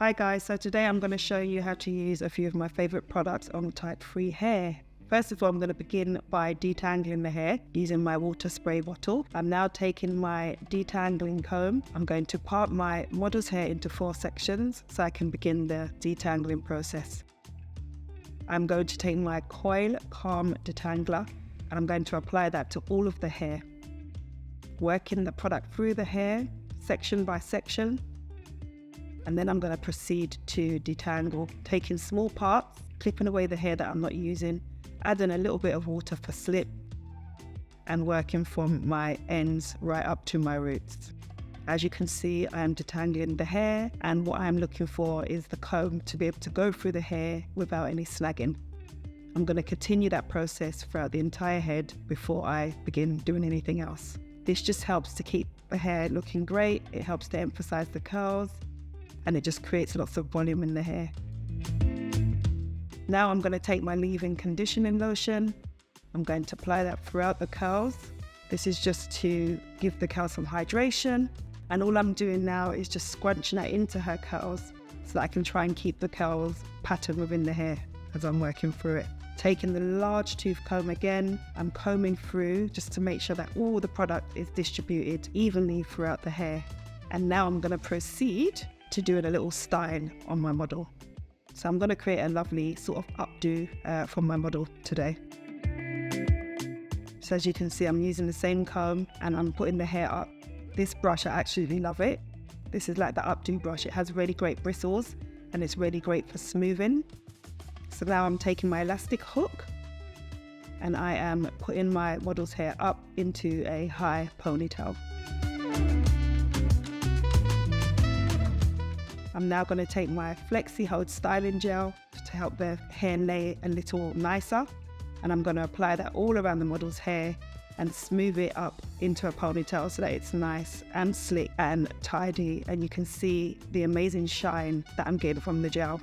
Hi guys, so today I'm going to show you how to use a few of my favorite products on type-free hair. First of all, I'm going to begin by detangling the hair using my water spray bottle. I'm now taking my detangling comb. I'm going to part my model's hair into 4 sections so I can begin the detangling process. I'm going to take my Coil Calm Detangler and I'm going to apply that to all of the hair. Working the product through the hair, section by section. And then I'm going to proceed to detangle, taking small parts, clipping away the hair that I'm not using, adding a little bit of water for slip, and working from my ends right up to my roots. As you can see, I am detangling the hair, and what I'm looking for is the comb to be able to go through the hair without any snagging. I'm going to continue that process throughout the entire head before I begin doing anything else. This just helps to keep the hair looking great, it helps to emphasize the curls, and it just creates lots of volume in the hair. Now I'm going to take my leave-in conditioning lotion. I'm going to apply that throughout the curls. This is just to give the curls some hydration. And all I'm doing now is just scrunching that into her curls so that I can try and keep the curls pattern within the hair as I'm working through it. Taking the large tooth comb again, I'm combing through just to make sure that all the product is distributed evenly throughout the hair. And now I'm going to proceed to doing a little style on my model. So I'm going to create a lovely sort of updo for my model today. So as you can see, I'm using the same comb and I'm putting the hair up. This brush, I absolutely love it. This is like the updo brush. It has really great bristles and it's really great for smoothing. So now I'm taking my elastic hook and I am putting my model's hair up into a high ponytail. I'm now going to take my Flexi Hold Styling Gel to help the hair lay a little nicer. And I'm going to apply that all around the model's hair and smooth it up into a ponytail so that it's nice and slick and tidy. And you can see the amazing shine that I'm getting from the gel.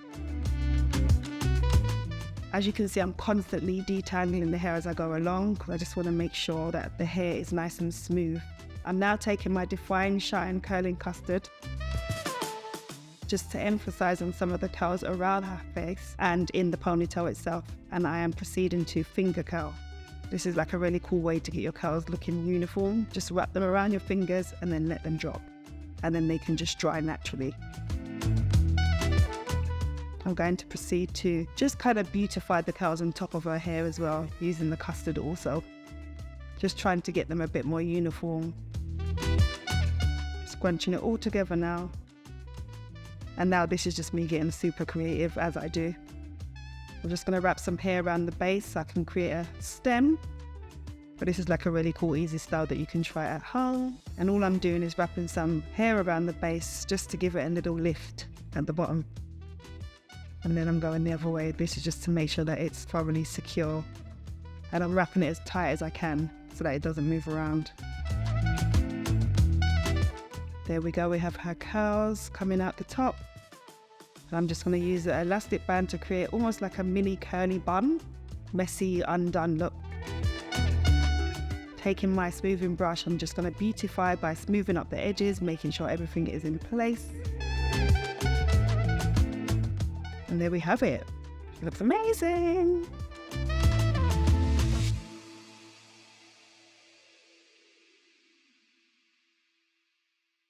As you can see, I'm constantly detangling the hair as I go along because I just want to make sure that the hair is nice and smooth. I'm now taking my Define Shine Curling Custard just to emphasize on some of the curls around her face and in the ponytail itself. And I am proceeding to finger curl. This is like a really cool way to get your curls looking uniform. Just wrap them around your fingers and then let them drop. And then they can just dry naturally. I'm going to proceed to just kind of beautify the curls on top of her hair as well, using the custard also. Just trying to get them a bit more uniform. Scrunching it all together now. And now this is just me getting super creative as I do. I'm just going to wrap some hair around the base so I can create a stem. But this is like a really cool, easy style that you can try at home. And all I'm doing is wrapping some hair around the base just to give it a little lift at the bottom. And then I'm going the other way. This is just to make sure that it's thoroughly secure. And I'm wrapping it as tight as I can so that it doesn't move around. There we go, we have her curls coming out the top. And I'm just going to use the elastic band to create almost like a mini curly bun. Messy, undone look. Taking my smoothing brush, I'm just going to beautify by smoothing up the edges, making sure everything is in place. And there we have it. It looks amazing.